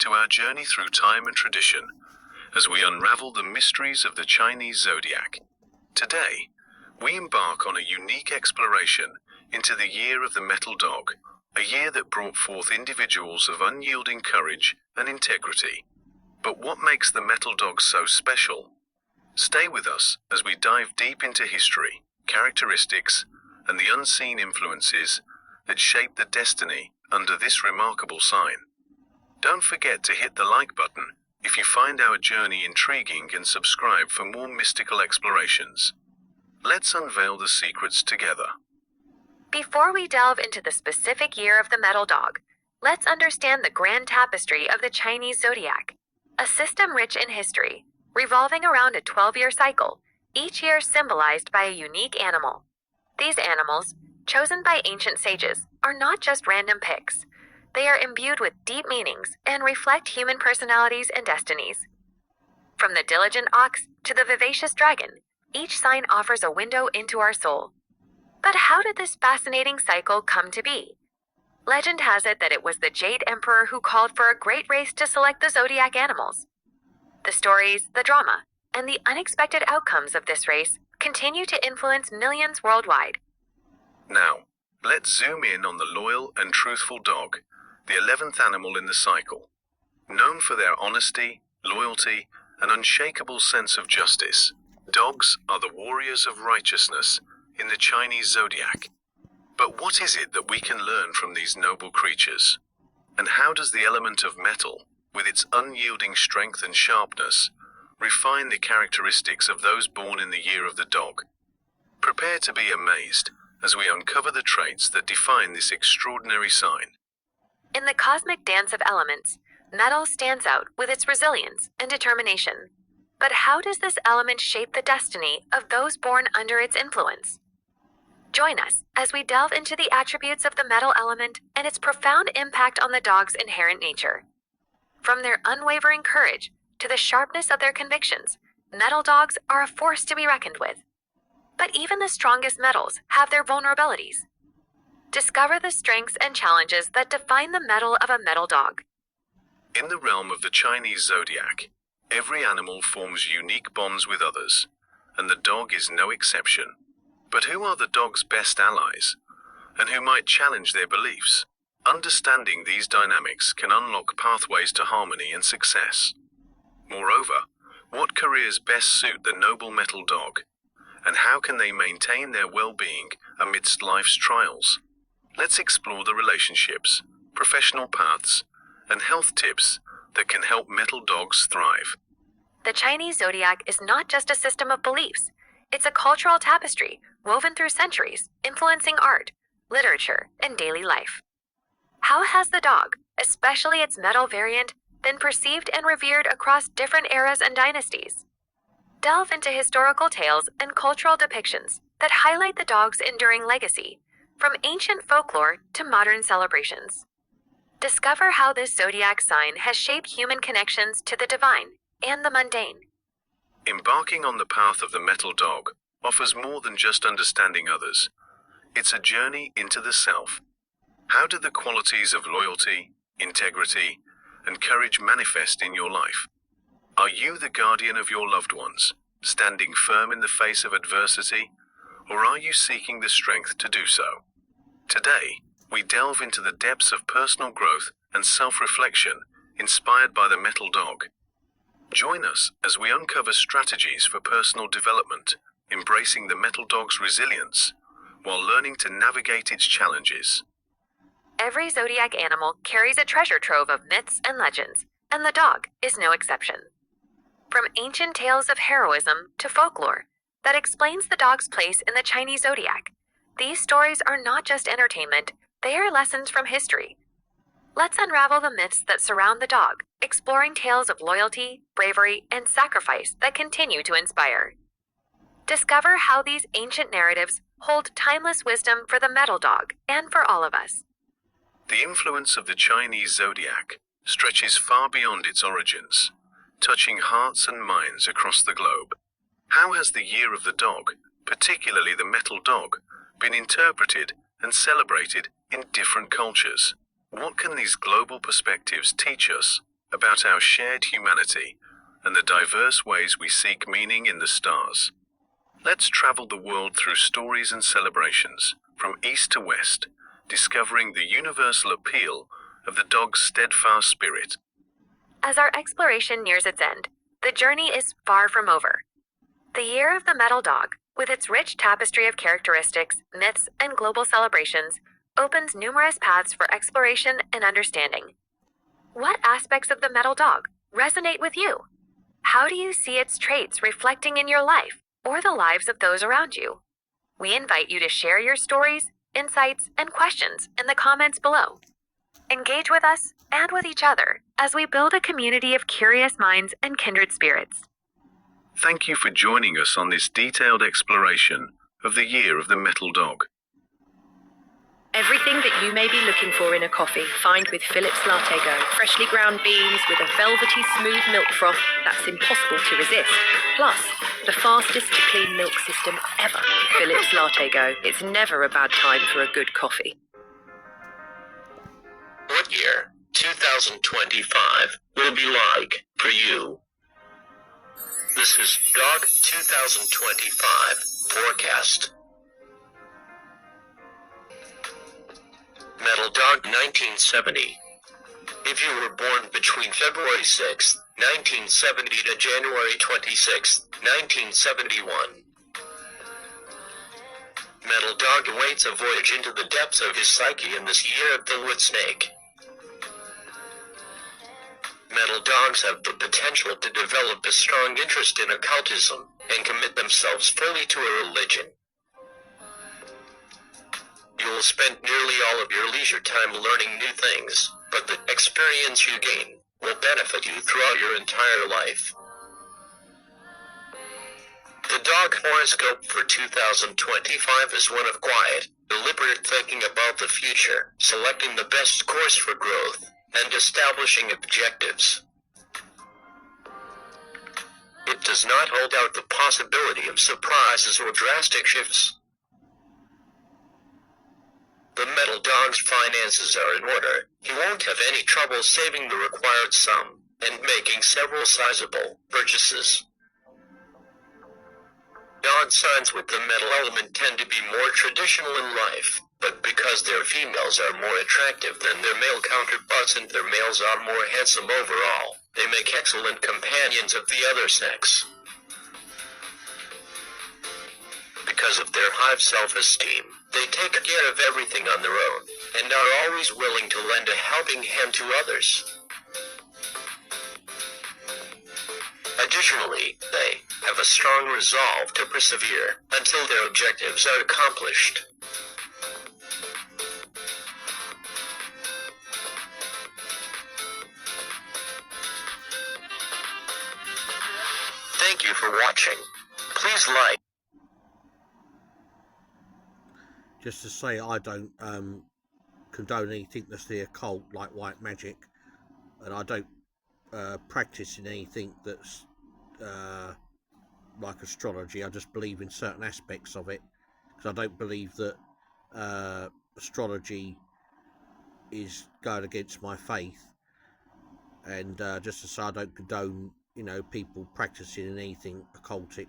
to our journey through time and tradition as we unravel the mysteries of the Chinese zodiac. Today, we embark on a unique exploration into the year of the metal dog, a year that brought forth individuals of unyielding courage and integrity. But what makes the metal dog so special? Stay with us as we dive deep into history, characteristics, and the unseen influences that shape the destiny under this remarkable sign. Don't forget to hit the like button if you find our journey intriguing and subscribe for more mystical explorations. Let's unveil the secrets together. Before we delve into the specific year of the metal dog, let's understand the grand tapestry of the Chinese zodiac, a system rich in history, revolving around a 12-year cycle, each year symbolized by a unique animal. These animals, chosen by ancient sages, are not just random picks. They are imbued with deep meanings and reflect human personalities and destinies. From the diligent ox to the vivacious dragon, each sign offers a window into our soul. But how did this fascinating cycle come to be? Legend has it that it was the Jade Emperor who called for a great race to select the zodiac animals. The stories, the drama, and the unexpected outcomes of this race continue to influence millions worldwide. Now, let's zoom in on the loyal and truthful dog, the 11th animal in the cycle. Known for their honesty, loyalty, and unshakable sense of justice, dogs are the warriors of righteousness in the Chinese zodiac. But what is it that we can learn from these noble creatures? And how does the element of metal, with its unyielding strength and sharpness, refine the characteristics of those born in the year of the dog? Prepare to be amazed as we uncover the traits that define this extraordinary sign. In the cosmic dance of elements, metal stands out with its resilience and determination. But how does this element shape the destiny of those born under its influence? Join us as we delve into the attributes of the metal element and its profound impact on the dog's inherent nature. From their unwavering courage to the sharpness of their convictions, metal dogs are a force to be reckoned with. But even the strongest metals have their vulnerabilities. Discover the strengths and challenges that define the metal of a metal dog. In the realm of the Chinese zodiac, every animal forms unique bonds with others, and the dog is no exception. But who are the dog's best allies, and who might challenge their beliefs? Understanding these dynamics can unlock pathways to harmony and success. Moreover, what careers best suit the noble metal dog, and how can they maintain their well-being amidst life's trials? Let's explore the relationships, professional paths, and health tips that can help metal dogs thrive. The Chinese zodiac is not just a system of beliefs. It's a cultural tapestry woven through centuries, influencing art, literature, and daily life. How has the dog, especially its metal variant, been perceived and revered across different eras and dynasties? Delve into historical tales and cultural depictions that highlight the dog's enduring legacy, from ancient folklore to modern celebrations. Discover how this zodiac sign has shaped human connections to the divine and the mundane. Embarking on the path of the metal dog offers more than just understanding others. It's a journey into the self. How do the qualities of loyalty, integrity, and courage manifest in your life? Are you the guardian of your loved ones, standing firm in the face of adversity, or are you seeking the strength to do so? Today, we delve into the depths of personal growth and self-reflection inspired by the metal dog. Join us as we uncover strategies for personal development, embracing the metal dog's resilience, while learning to navigate its challenges. Every zodiac animal carries a treasure trove of myths and legends, and the dog is no exception. From ancient tales of heroism to folklore that explains the dog's place in the Chinese zodiac, these stories are not just entertainment, they are lessons from history. Let's unravel the myths that surround the dog, exploring tales of loyalty, bravery, and sacrifice that continue to inspire. Discover how these ancient narratives hold timeless wisdom for the metal dog and for all of us. The influence of the Chinese zodiac stretches far beyond its origins, touching hearts and minds across the globe. How has the year of the dog, particularly the metal dog, been interpreted and celebrated in different cultures? What can these global perspectives teach us about our shared humanity and the diverse ways we seek meaning in the stars. Let's travel the world through stories and celebrations, from east to west, discovering the universal appeal of the dog's steadfast spirit. As our exploration nears its end, the journey is far from over. The year of the metal dog, with its rich tapestry of characteristics, myths, and global celebrations, opens numerous paths for exploration and understanding. What aspects of the metal dog resonate with you? How do you see its traits reflecting in your life or the lives of those around you? We invite you to share your stories, insights, and questions in the comments below. Engage with us and with each other as we build a community of curious minds and kindred spirits. Thank you for joining us on this detailed exploration of the year of the metal dog. Everything that you may be looking for in a coffee, find with Phillips Latte Go. Freshly ground beans with a velvety smooth milk froth that's impossible to resist. Plus, the fastest to clean milk system ever. Phillips Latte Go. It's never a bad time for a good coffee. What year, 2025, will be like for you? This is Dog 2025 forecast. Metal Dog 1970. If you were born between February 6, 1970 to January 26, 1971. Metal Dog awaits a voyage into the depths of his psyche in this year of the wood snake. Metal dogs have the potential to develop a strong interest in occultism and commit themselves fully to a religion. You will spend nearly all of your leisure time learning new things, but the experience you gain will benefit you throughout your entire life. The dog horoscope for 2025 is one of quiet, deliberate thinking about the future, selecting the best course for growth, and establishing objectives. It does not hold out the possibility of surprises or drastic shifts. The metal dog's finances are in order. He won't have any trouble saving the required sum and making several sizable purchases. Dog signs with the metal element tend to be more traditional in life, but because their females are more attractive than their male counterparts and their males are more handsome overall, they make excellent companions of the other sex. Because of their high self-esteem, they take care of everything on their own, and are always willing to lend a helping hand to others. Additionally, they have a strong resolve to persevere until their objectives are accomplished. Thank you for watching. Please like. Just to say, I don't condone anything that's the occult, like white magic, and I don't practice in anything that's like astrology. I just believe in certain aspects of it, because I don't believe that astrology is going against my faith. And just to say, I don't condone, people practicing in anything occultic.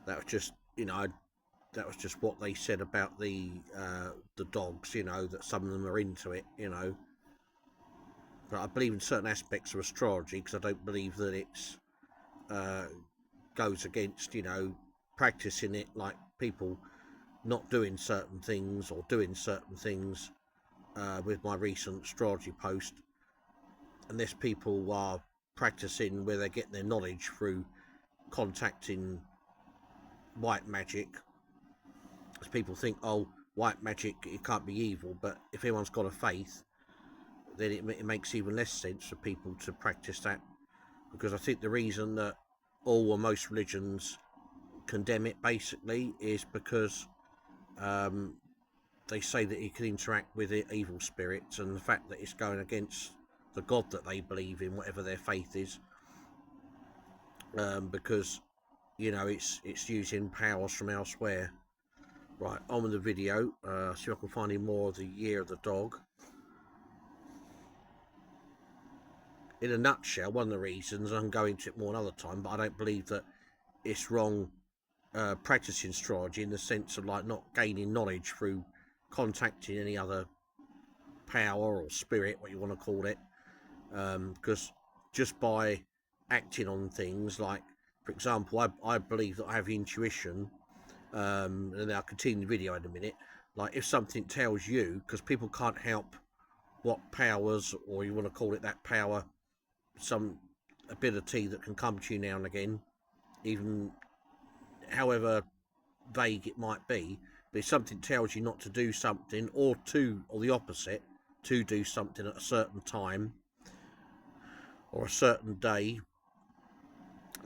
That was just, that was just what they said about the dogs, that some of them are into it, But I believe in certain aspects of astrology, because I don't believe that it's goes against, practicing it, like people not doing certain things or doing certain things with my recent astrology post. Unless people are practicing where they're getting their knowledge through contacting white magic, as people think, oh, white magic, it can't be evil, but if anyone's got a faith, then it makes even less sense for people to practice that, because I think the reason that all or most religions condemn it basically is because they say that you can interact with evil spirits, and the fact that it's going against the God that they believe in, whatever their faith is, because it's using powers from elsewhere. Right, on with the video. See if I can find any more of the year of the dog. In a nutshell, one of the reasons, I can go into it more another time, but I don't believe that it's wrong practicing astrology in the sense of like not gaining knowledge through contacting any other power or spirit, what you want to call it, because just by acting on things, like for example, I believe that I have intuition, and I'll continue the video in a minute. Like if something tells you, because people can't help what powers, or you want to call it that power, some ability that can come to you now and again, even however vague it might be, but if something tells you not to do something, or the opposite, to do something at a certain time or a certain day,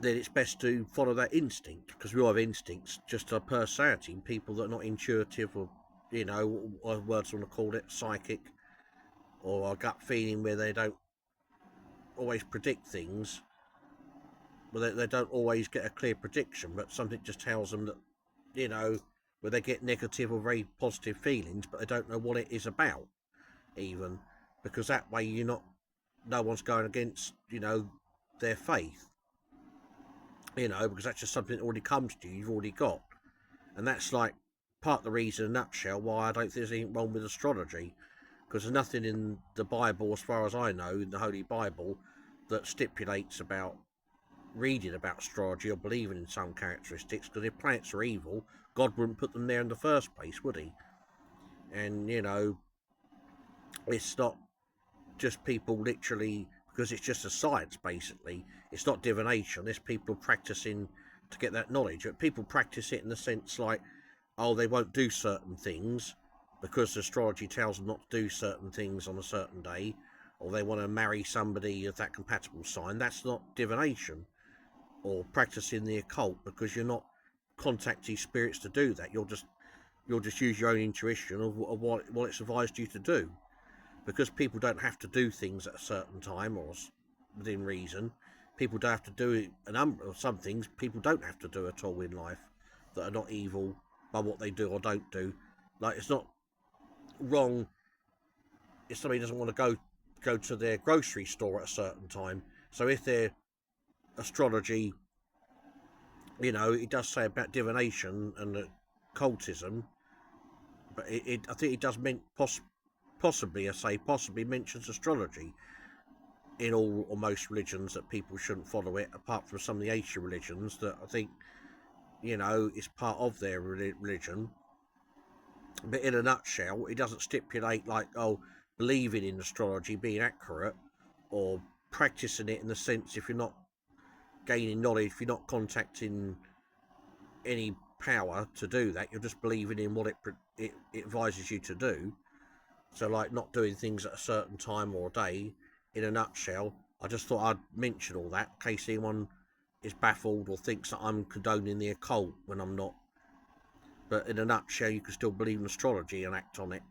then it's best to follow that instinct, because we all have instincts, just our personality. People that are not intuitive, or what words I want to call it, psychic, or a gut feeling, where they don't always predict things. Well, they don't always get a clear prediction, but something just tells them that, where they get negative or very positive feelings, but they don't know what it is about, even, because that way no one's going against, their faith, because that's just something that already comes to you, you've already got. And that's like part of the reason, in a nutshell, why I don't think there's anything wrong with astrology, because there's nothing in the Bible, as far as I know, in the Holy Bible, that stipulates about reading about astrology or believing in some characteristics, because if planets are evil, God wouldn't put them there in the first place, would he? And it's not just people literally, because it's just a science, basically. It's not divination. There's people practicing to get that knowledge, but people practice it in the sense like, oh, they won't do certain things because astrology tells them not to do certain things on a certain day, or they want to marry somebody of that compatible sign. That's not divination or practicing the occult, because you're not contacting spirits to do that. You'll just use your own intuition of what it's advised you to do, because people don't have to do things at a certain time or within reason. People don't have to do a number of some things people don't have to do at all in life that are not evil by what they do or don't do. Like, it's not wrong if somebody doesn't want to go to their grocery store at a certain time. So if their astrology, it does say about divination and occultism, but I think it does possibly mentions astrology in all or most religions, that people shouldn't follow it, apart from some of the Asian religions that I think, is part of their religion. But in a nutshell, it doesn't stipulate like, oh, believing in astrology being accurate, or practicing it in the sense, if you're not gaining knowledge, if you're not contacting any power to do that, you're just believing in what it advises you to do. So like not doing things at a certain time or day. In a nutshell, I just thought I'd mention all that in case anyone is baffled or thinks that I'm condoning the occult when I'm not. But in a nutshell, you can still believe in astrology and act on it,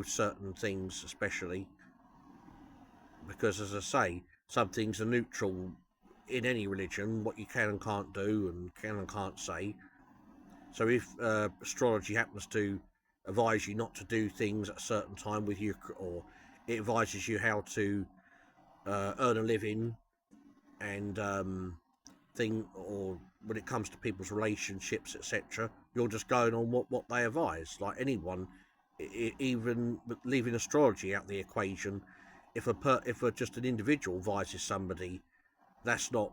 certain things especially, because, as I say, some things are neutral in any religion, what you can and can't do and can and can't say. So if astrology happens to advise you not to do things at a certain time with you, or it advises you how to earn a living and or when it comes to people's relationships, etc., you're just going on what they advise. Like anyone, even leaving astrology out the equation, if just an individual advises somebody, that's not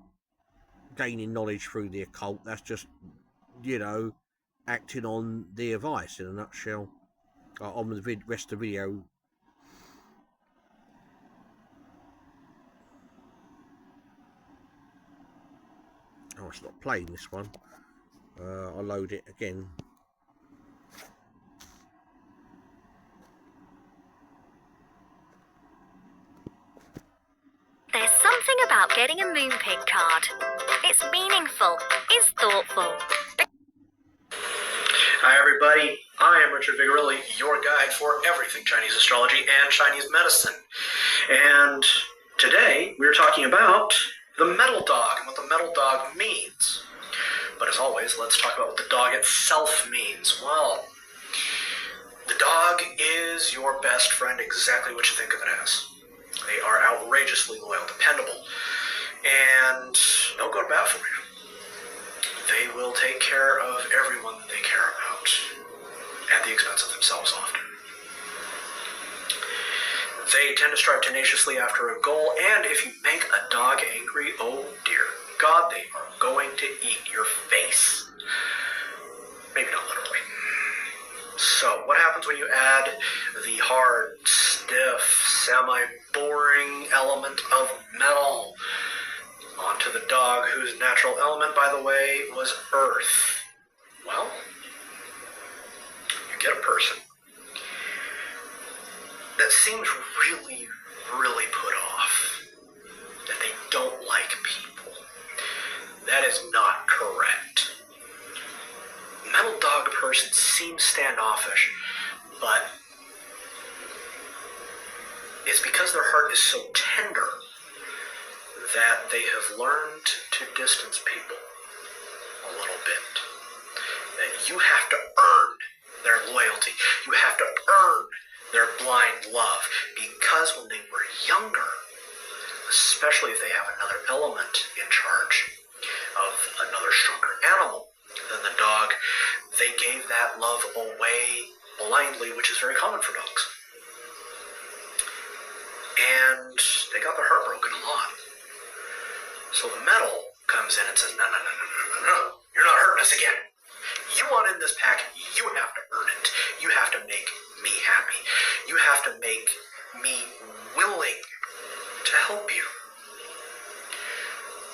gaining knowledge through the occult. That's just, acting on the advice in a nutshell. On with the rest of the video. Oh, it's not playing this one. I'll load it again. There's something about getting a Moonpig card. It's meaningful, it's thoughtful. Hi everybody, I am Richard Vigarelli, your guide for everything Chinese astrology and Chinese medicine. And today we're talking about the metal dog and what the metal dog means. But as always, let's talk about what the dog itself means. Well, the dog is your best friend, exactly what you think of it as. They are outrageously loyal, dependable, and don't go to bat for you. They will take care of everyone that they care about, at the expense of themselves often. They tend to strive tenaciously after a goal, and if you make a dog angry, oh dear God, they are going to eat your face. Maybe not literally. So, what happens when you add the hard, stiff, semi-boring element of metal onto the dog, whose natural element, by the way, was earth? Well, you get a person that seems really, really put off, that they don't like people. That is not correct. Metal dog person seems standoffish, but it's because their heart is so tender that they have learned to distance people a little bit. That you have to earn their loyalty. You have to earn their blind love, because when they were younger, especially if they have another element in charge of another stronger animal than the dog, they gave that love away blindly, which is very common for dogs. And they got their heart broken a lot. So the metal comes in and says, no, you're not hurting us again. You want in this pack, you have to earn it. You have to make me happy. You have to make me willing to help you.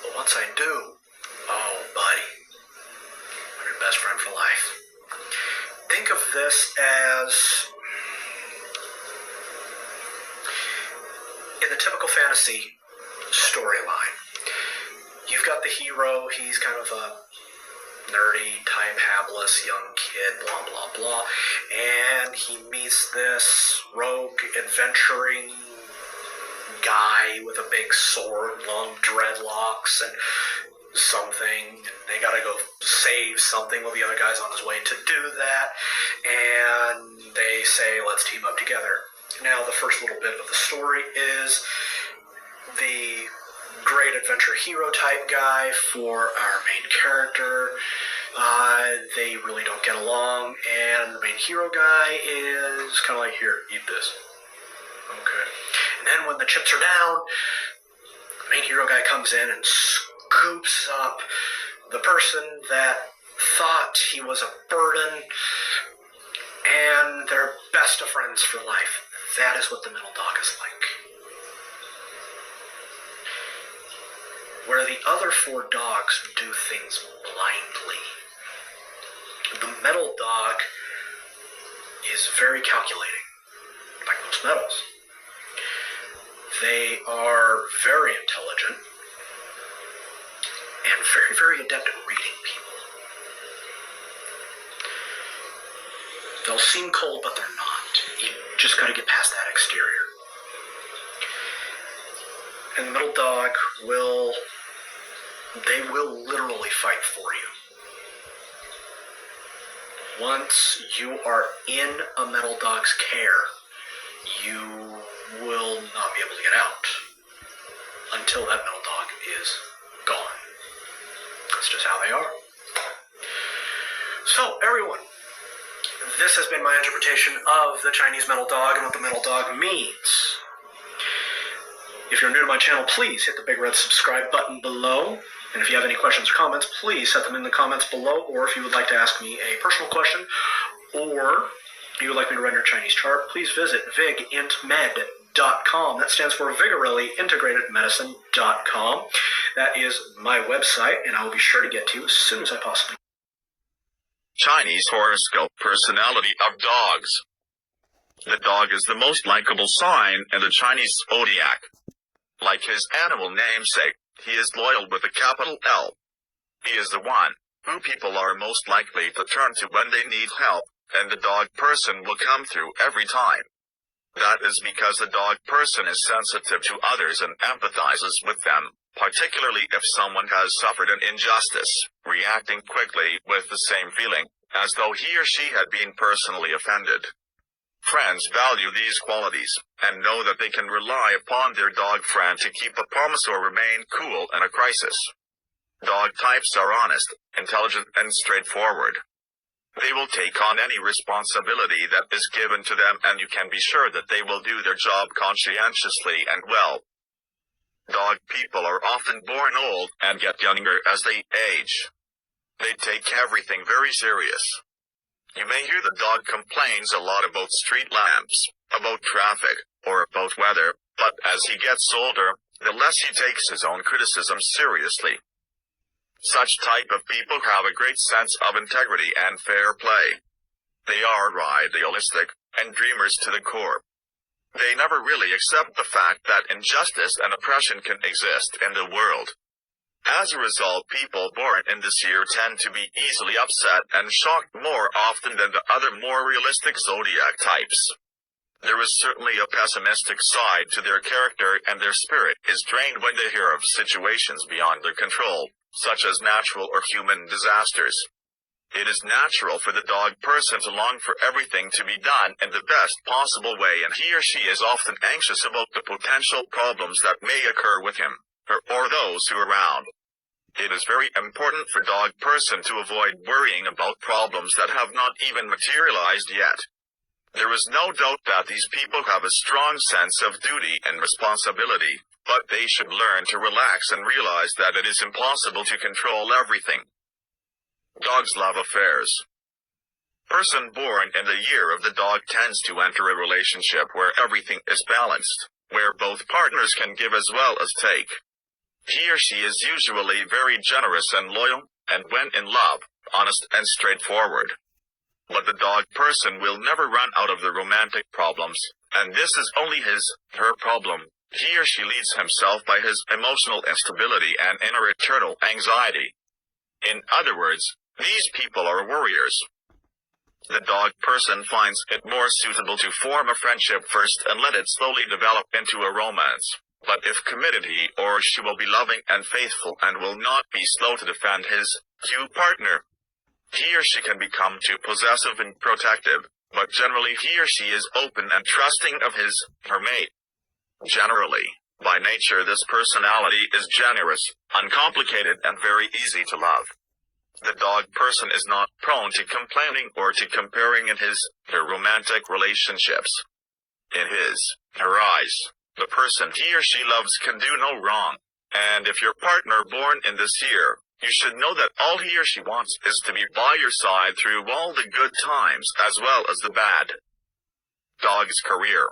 But once I do, oh, buddy, I'm your best friend for life. Think of this as, in the typical fantasy storyline, you've got the hero, he's kind of a nerdy type, hapless young kid, blah, blah, blah, and he meets this rogue, adventuring guy with a big sword, long dreadlocks, and something. They gotta go save something while the other guy's on his way to do that, and they say, let's team up together. Now, the first little bit of the story is the great adventure hero type guy for our main character. They really don't get along, and the main hero guy is kind of like, here, eat this. Okay. And then when the chips are down, the main hero guy comes in and scoops up the person that thought he was a burden, and they're best of friends for life. That is what the middle dog is like. Where the other four dogs do things blindly, the metal dog is very calculating, like most metals. They are very intelligent and very, very adept at reading people. They'll seem cold, but they're not. You just got to get past that exterior. And the middle dog will literally fight for you. Once you are in a metal dog's care, you will not be able to get out until that metal dog is gone. That's just how they are. So, everyone, this has been my interpretation of the Chinese metal dog and what the metal dog means. If you're new to my channel, please hit the big red subscribe button below. And if you have any questions or comments, please set them in the comments below. Or if you would like to ask me a personal question, or you would like me to run your Chinese chart, please visit vigintmed.com. That stands for Vigorelli Integrated Medicine.com. That is my website, and I will be sure to get to you as soon as I possibly can. Chinese horoscope personality of dogs. The dog is the most likable sign in the Chinese zodiac. Like his animal namesake, he is loyal with a capital L. He is the one who people are most likely to turn to when they need help, and the dog person will come through every time. That is because the dog person is sensitive to others and empathizes with them, particularly if someone has suffered an injustice, reacting quickly with the same feeling, as though he or she had been personally offended. Friends value these qualities, and know that they can rely upon their dog friend to keep a promise or remain cool in a crisis. Dog types are honest, intelligent, and straightforward. They will take on any responsibility that is given to them, and you can be sure that they will do their job conscientiously and well. Dog people are often born old and get younger as they age. They take everything very serious. You may hear the dog complains a lot about street lamps, about traffic, or about weather, but as he gets older, the less he takes his own criticism seriously. Such type of people have a great sense of integrity and fair play. They are idealistic and dreamers to the core. They never really accept the fact that injustice and oppression can exist in the world. As a result, people born in this year tend to be easily upset and shocked more often than the other more realistic zodiac types. There is certainly a pessimistic side to their character, and their spirit is drained when they hear of situations beyond their control, such as natural or human disasters. It is natural for the dog person to long for everything to be done in the best possible way, and he or she is often anxious about the potential problems that may occur with him, or those who are around. It is very important for dog person to avoid worrying about problems that have not even materialized yet. There is no doubt that these people have a strong sense of duty and responsibility, but they should learn to relax and realize that it is impossible to control everything. Dogs love affairs. Person born in the year of the dog tends to enter a relationship where everything is balanced, where both partners can give as well as take. He or she is usually very generous and loyal, and when in love, honest and straightforward. But the dog person will never run out of the romantic problems, and this is only her problem. He or she leads himself by his emotional instability and inner eternal anxiety. In other words, these people are warriors. The dog person finds it more suitable to form a friendship first and let it slowly develop into a romance. But if committed, he or she will be loving and faithful and will not be slow to defend his partner. He or she can become too possessive and protective, but generally he or she is open and trusting of her mate. Generally, by nature, this personality is generous, uncomplicated, and very easy to love. The dog person is not prone to complaining or to comparing in her romantic relationships. In her eyes, the person he or she loves can do no wrong, and if your partner born in this year, you should know that all he or she wants is to be by your side through all the good times as well as the bad. Dog's career.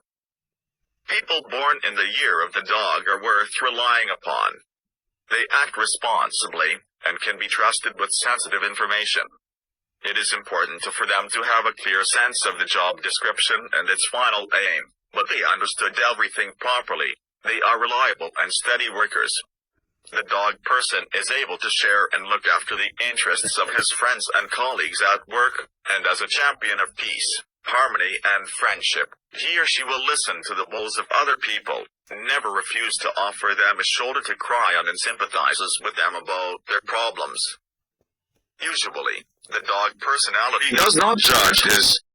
People born in the year of the dog are worth relying upon. They act responsibly and can be trusted with sensitive information. It is important for them to have a clear sense of the job description and its final aim, but they understood everything properly. They are reliable and steady workers. The dog person is able to share and look after the interests of his friends and colleagues at work, and as a champion of peace, harmony, and friendship, he or she will listen to the woes of other people, never refuse to offer them a shoulder to cry on, and sympathizes with them about their problems. Usually, the dog personality does not judge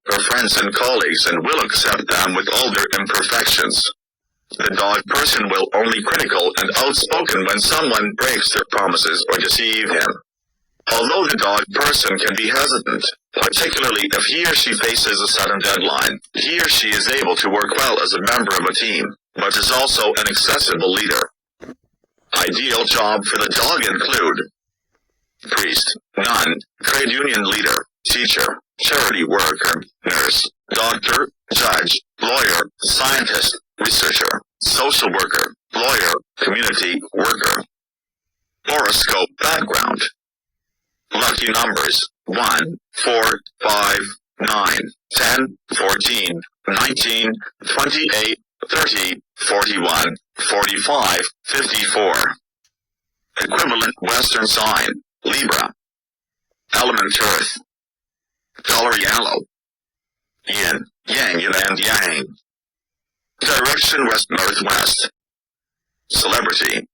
her friends and colleagues and will accept them with all their imperfections. The dog person will only critical and outspoken when someone breaks their promises or deceive him. Although the dog person can be hesitant, particularly if he or she faces a sudden deadline, he or she is able to work well as a member of a team, but is also an accessible leader. Ideal job for the dog include priest, nun, trade union leader, teacher, charity worker, nurse, doctor, judge, lawyer, scientist, researcher, social worker, lawyer, community worker. Horoscope background. Lucky numbers 1, 4, 5, 9, 10, 14, 19, 28, 30, 41, 45, 54. Equivalent Western sign, Libra. Element Earth. Color yellow. Yin, Yang, and Yang. Direction west-northwest. Celebrity.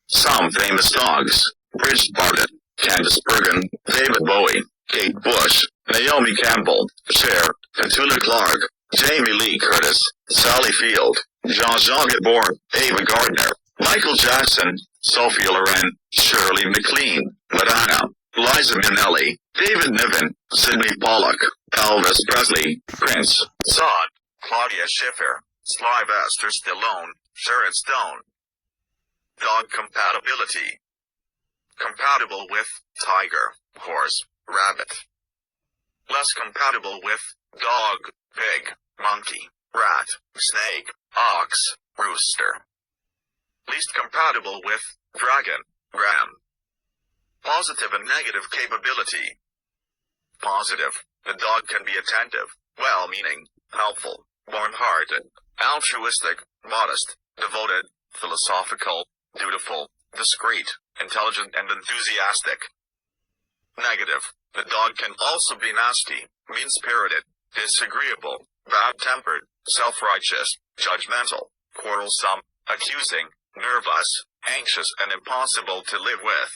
Some famous dogs: Bridget Barnett, Candice Bergen, David Bowie, Kate Bush, Naomi Campbell, Cher, Petula Clark, Jamie Lee Curtis, Sally Field, Jean Gabor, Ava Gardner, Michael Jackson, Sophia Loren, Shirley MacLaine, Madonna, Liza Minnelli, David Niven, Sidney Pollack, Elvis Presley, Prince, Saad, Claudia Schiffer, Sylvester Stallone, Sharon Stone. Dog compatibility. Compatible with tiger, horse, rabbit. Less compatible with dog, pig, monkey, rat, snake, ox, rooster. Least compatible with dragon, ram. Positive and negative capability. Positive. The dog can be attentive, well-meaning, helpful, warm-hearted, altruistic, modest, devoted, philosophical, dutiful, discreet, intelligent, and enthusiastic. Negative. The dog can also be nasty, mean-spirited, disagreeable, bad-tempered, self-righteous, judgmental, quarrelsome, accusing, nervous, anxious, and impossible to live with.